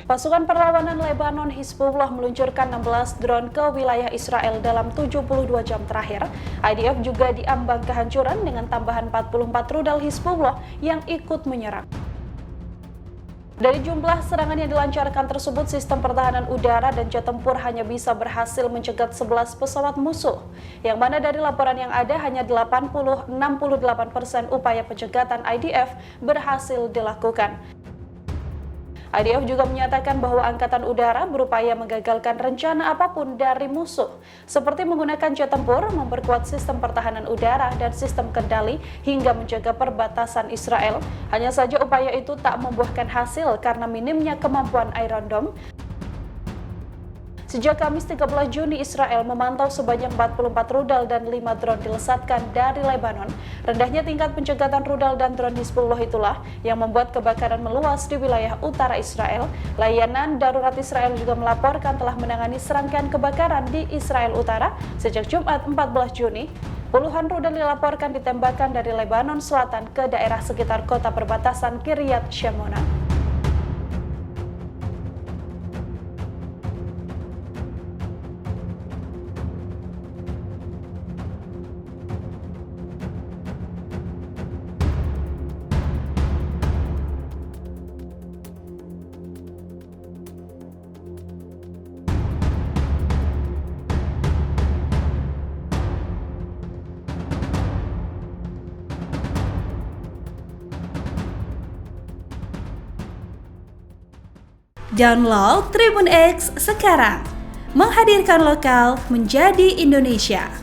Pasukan perlawanan Lebanon Hizbullah meluncurkan 16 drone ke wilayah Israel dalam 72 jam terakhir. IDF juga diambang kehancuran dengan tambahan 44 rudal Hizbullah yang ikut menyerang. Dari jumlah serangan yang dilancarkan tersebut, sistem pertahanan udara dan jet tempur hanya bisa berhasil mencegat 11 pesawat musuh, yang mana dari laporan yang ada hanya 68% upaya pencegatan IDF berhasil dilakukan. IDF juga menyatakan bahwa Angkatan Udara berupaya menggagalkan rencana apapun dari musuh, seperti menggunakan jet tempur, memperkuat sistem pertahanan udara dan sistem kendali, hingga menjaga perbatasan Israel. Hanya saja upaya itu tak membuahkan hasil karena minimnya kemampuan Iron Dome. Sejak Kamis 13 Juni, Israel memantau sebanyak 44 rudal dan 5 drone dilesatkan dari Lebanon. Rendahnya tingkat pencegatan rudal dan drone Hizbullah itulah yang membuat kebakaran meluas di wilayah utara Israel. Layanan darurat Israel juga melaporkan telah menangani serangkaian kebakaran di Israel Utara sejak Jumat 14 Juni. Puluhan rudal dilaporkan ditembakkan dari Lebanon Selatan ke daerah sekitar kota perbatasan Kiryat Shemona. Download Tribun X sekarang, menghadirkan lokal menjadi Indonesia.